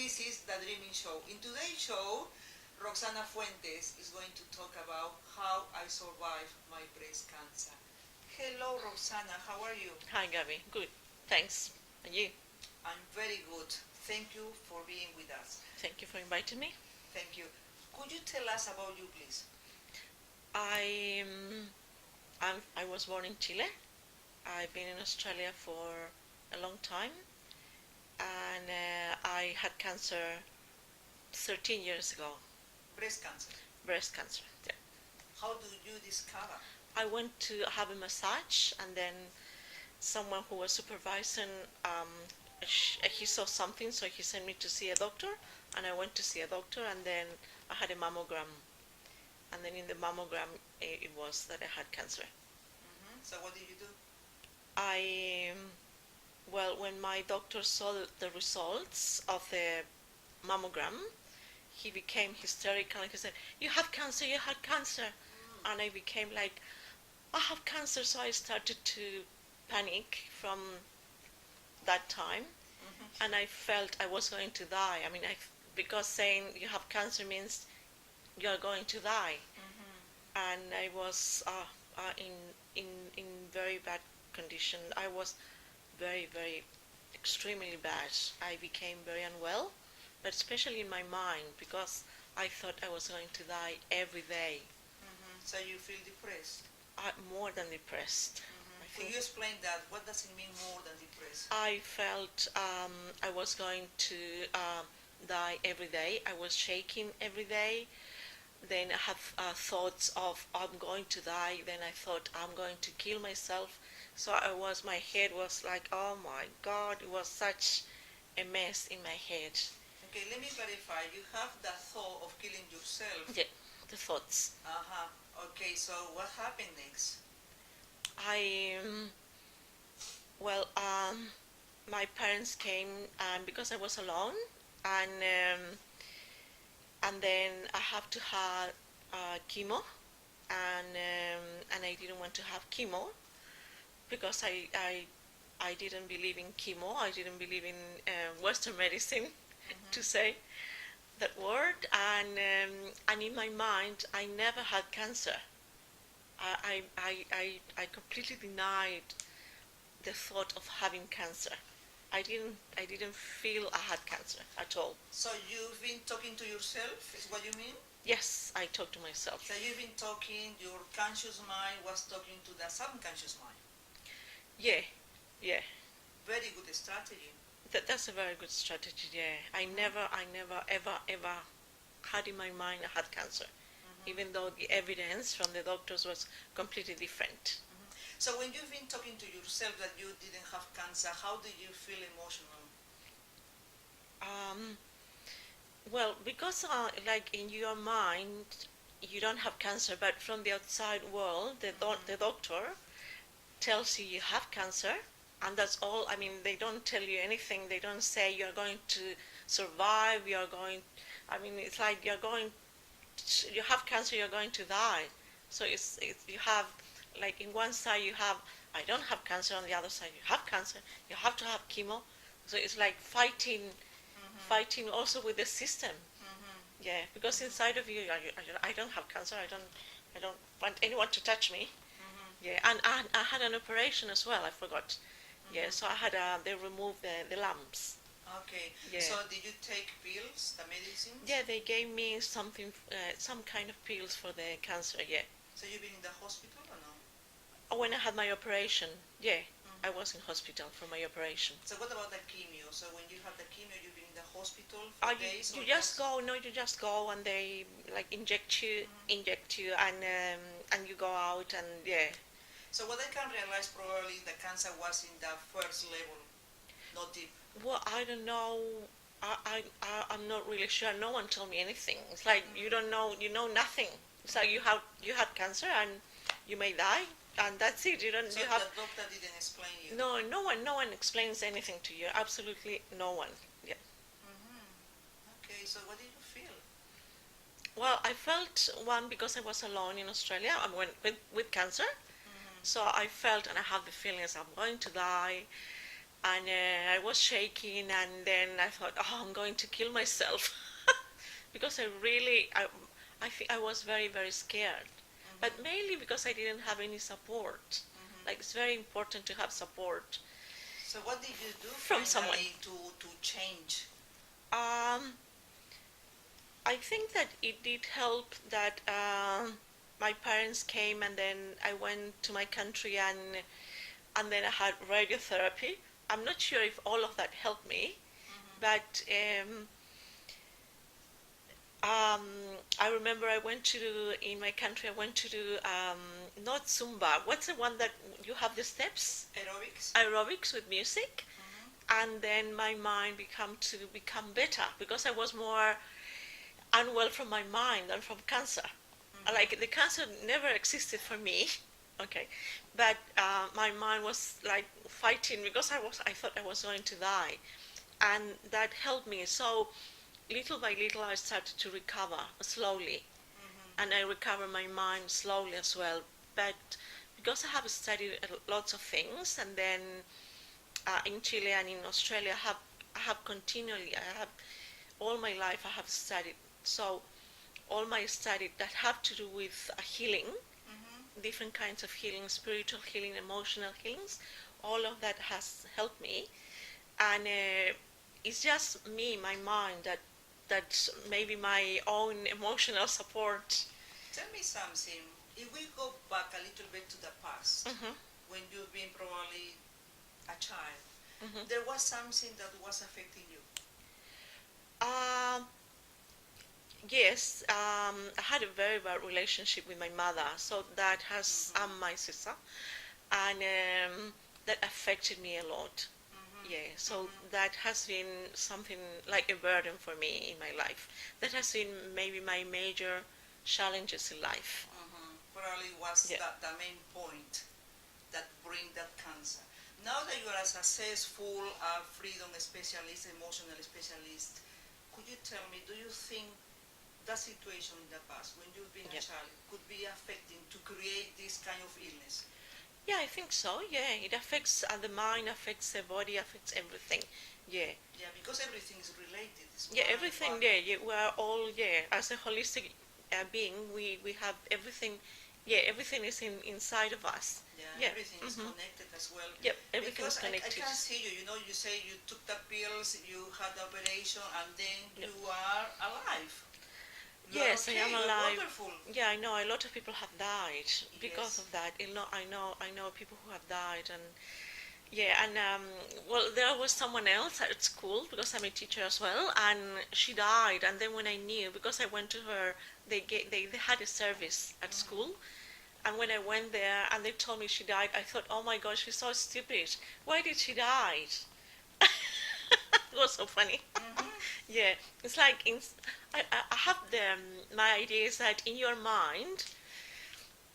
this is the Dreaming Show. In today's show, Roxana Fuentes is going to talk about how I survived my breast cancer. Hello, Roxana. How are you? Hi, Gaby. Good. Thanks. And you? I'm very good. Thank you for being with us. Thank you for inviting me. Thank you. Could you tell us about you, please? I was born in Chile. I've been in Australia for a long time, and I had cancer 13 years ago. Breast cancer. Breast cancer. Yeah. How do you discover? I went to have a massage, and then someone who was supervising, he saw something, so he sent me to see a doctor, and I went to see a doctor, and then I had a mammogram, and then in the mammogram it was that I had cancer. So what did you do? Well, when my doctor saw the results of the mammogram, he became hysterical and he said, "You have cancer, you have cancer." And I became like, "I have cancer," so I started to panic from that time. And I felt I was going to die. I mean, because saying you have cancer means you're going to die. And I was in very bad condition. I was very, very extremely bad. I became very unwell, but especially in my mind, because I thought I was going to die every day. So you feel depressed? More than depressed. Could you explain that? What does it mean, more than depressed? I felt I was going to die every day. I was shaking every day. Then I have thoughts of I'm going to die. Then I thought I'm going to kill myself. So my head was like, oh my God, it was such a mess in my head. Okay, let me clarify. You have the thought of killing yourself? Yeah, the thoughts. Okay, so what happened next? My parents came because I was alone, and then I have to have chemo, and I didn't want to have chemo because I didn't believe in chemo. I didn't believe in Western medicine, to say that word, and in my mind I never had cancer. I completely denied the thought of having cancer. I didn't feel I had cancer at all. So you've been talking to yourself, is what you mean? Yes, I talk to myself. So you've been talking, your conscious mind was talking to the subconscious mind? Yeah. Very good strategy. That's a very good strategy, yeah. I never ever had in my mind I had cancer, even though the evidence from the doctors was completely different. So when you've been talking to yourself that you didn't have cancer, how did you feel emotional? Well, because like in your mind, you don't have cancer, but from the outside world, the doctor tells you you have cancer, and that's all. I mean, they don't tell you anything. They don't say you're going to survive. It's like you have cancer, you're going to die. So you have, like, in one side you have, I don't have cancer, on the other side you have cancer, you have to have chemo. So it's like fighting also with the system. Yeah, because inside of you, I don't have cancer, I don't want anyone to touch me. Yeah, and I had an operation as well, I forgot. Yeah, so I had, they removed the lumps. Okay, yeah. So did you take pills, the medicines? Yeah, they gave me something, some kind of pills for the cancer, yeah. So you've been in the hospital or no? When I had my operation, yeah, I was in hospital for my operation. So what about the chemo? So when you have the chemo, you've been in the hospital for days? You just go and they like inject you, and you go out, and yeah. So what I can realize, probably the cancer was in the first level, not deep. Well, I don't know. I'm not really sure. No one told me anything. It's like you don't know. You know nothing. It's like you had cancer and you may die, and that's it. So the doctor didn't explain you? No one explains anything to you. Absolutely no one. Yeah. Okay. So what did you feel? Well, I felt one because I was alone in Australia. I went with cancer. So I felt, and I have the feelings I'm going to die, and I was shaking, and then I thought, oh, I'm going to kill myself because I think I was very, very scared. But mainly because I didn't have any support. Like, it's very important to have support So what did you do from someone. finally to change? Um, I think that it did help that my parents came, and then I went to my country, and then I had radiotherapy. I'm not sure if all of that helped me, but I remember I went to do, in my country, I went to do not Zumba. What's the one that you have the steps? Aerobics? Aerobics with music. And then my mind become better because I was more unwell from my mind than from cancer. Like, the cancer never existed for me, okay, but my mind was like fighting because I thought I was going to die, and that helped me. So little by little I started to recover slowly, and I recover my mind slowly as well. But because I have studied lots of things, and then in Chile and in Australia, I have continually, I have all my life I have studied. So all my study that have to do with healing, different kinds of healing, spiritual healing, emotional healings, all of that has helped me. And it's just me, my mind, that's maybe my own emotional support. Tell me something. If we go back a little bit to the past, when you've been probably a child, there was something that was affecting you. Um, yes, I had a very bad relationship with my mother, so that has, my sister, and that affected me a lot. Yeah, so that has been something like a burden for me in my life. That has been maybe my major challenges in life. Probably was Yeah. the main point that bring that cancer. Now that you are a successful freedom specialist, emotional specialist, could you tell me, do you think that situation in the past, when you've been a Yeah. child, could be affecting to create this kind of illness? Yeah, I think so. Yeah, it affects the mind, affects the body, affects everything. Yeah. Yeah, because everything is related. It's Yeah, mind, everything. body. Yeah, yeah, we are all, yeah. As a holistic being, we have everything. Yeah, everything is inside of us. Yeah, Yeah. everything is connected as well. Yep, everything is Because I connected. can see you, you know, you say you took the pills, you had the operation, and then Yep. you are alive. You Yes, are I okay, am you are alive. wonderful. Yeah, I know a lot of people have died because Yes. of that. I know people who have died, and yeah, and well, there was someone else at school because I'm a teacher as well, and she died. And then when I knew, because I went to her, they had a service at school, and when I went there and they told me she died, I thought, oh my gosh, she's so stupid. Why did she die? It was so funny. Yeah, it's like I have my idea is that in your mind,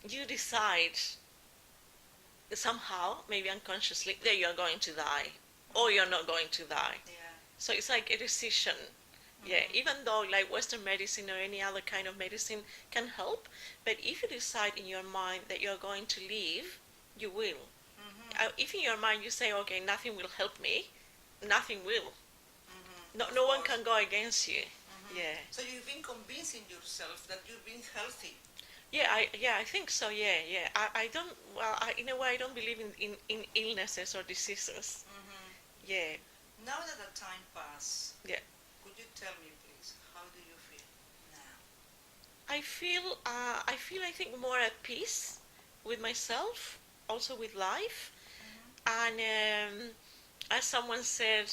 you decide somehow, maybe unconsciously, that you're going to die or you're not going to die. Yeah. So it's like a decision. Yeah, even though like Western medicine or any other kind of medicine can help, but if you decide in your mind that you're going to live, you will. If in your mind you say, okay, nothing will help me, nothing will. No one can go against you. Yeah. So you've been convincing yourself that you've been healthy. Yeah, I think so. Yeah, yeah. I don't. Well, in a way, I don't believe in illnesses or diseases. Yeah, Now that the time passed, yeah. could you tell me, please, how do you feel now? I feel. I think more at peace with myself, also with life, and as someone said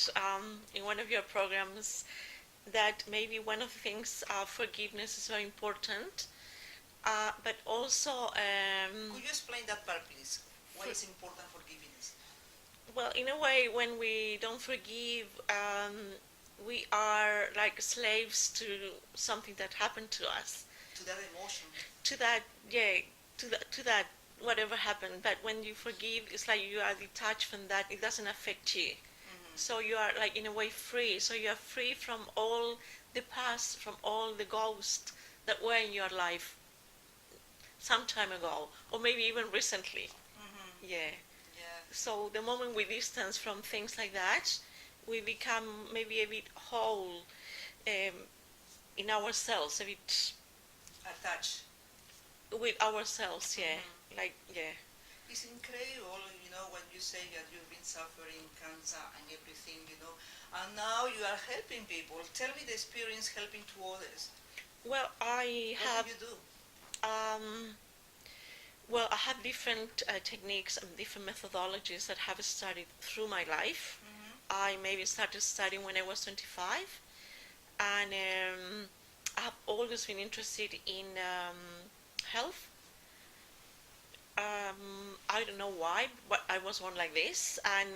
in one of your programs, that maybe one of the things forgiveness is very important, but also Could you explain that part, please? Why it's important forgiveness? well, in a way, when we don't forgive, we are like slaves to something that happened to us. To that emotion. To that, yeah, to that, whatever happened. But when you forgive, it's like you are detached from that. It doesn't affect you. So you are like in a way free. So you are free from all the past, from all the ghosts that were in your life some time ago, or maybe even recently. Yeah. Yeah. So the moment we distance from things like that, we become maybe a bit whole um, in ourselves, a bit Attached. with ourselves, yeah. Mhm. Like, yeah. It's incredible, when you say that you've been suffering cancer and everything, and now you are helping people. Tell me the experience helping to others. Well, I What have do you do? um, well, I have different techniques and different methodologies that have studied through my life. Mm-hmm. I maybe started studying when I was 25, and I have always been interested in health. I don't know why, but I was born like this, and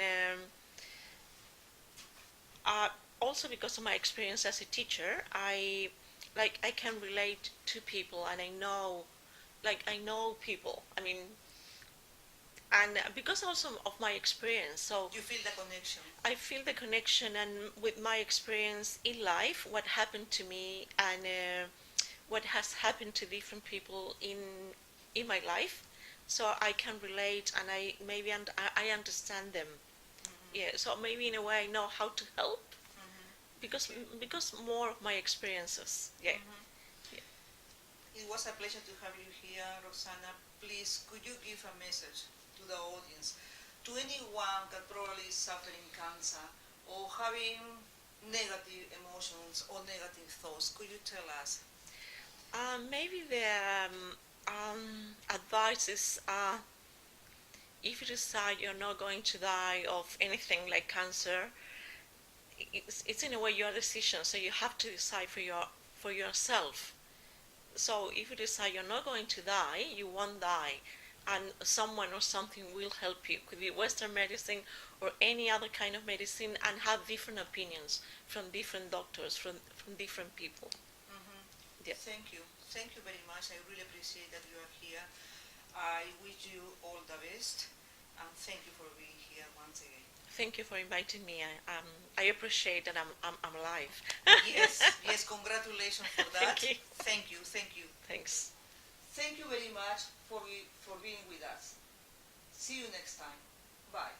uh, also because of my experience as a teacher, I can relate to people, and I know people. I mean, and because also of my experience, so You feel the connection. I feel the connection, and with my experience in life, what happened to me, and what has happened to different people in my life, so I can relate, and I understand them. Yeah, Mm-hmm. so maybe in a way I know how to help Mm-hmm. because Okay. because more of my experiences. Yeah, Mm-hmm. yeah. It was a pleasure to have you here, Roxana. Please, could you give a message to the audience, to anyone that probably is suffering cancer or having negative emotions or negative thoughts? Could you tell us? Maybe the advice is if you decide you're not going to die of anything like cancer, it's in a way your decision. So you have to decide for yourself. So if you decide you're not going to die, you won't die, and someone or something will help you. Could be Western medicine or any other kind of medicine, and have different opinions from different doctors, from different people. Mm-hmm. Yeah. Thank you. Thank you very much. I really appreciate that you are here. I wish you all the best, and thank you for being here once again. Thank you for inviting me. I appreciate that I'm alive. Yes, yes, congratulations for that. Thank you. Thank you, thank you. Thanks. Thank you very much for being with us. See you next time. Bye.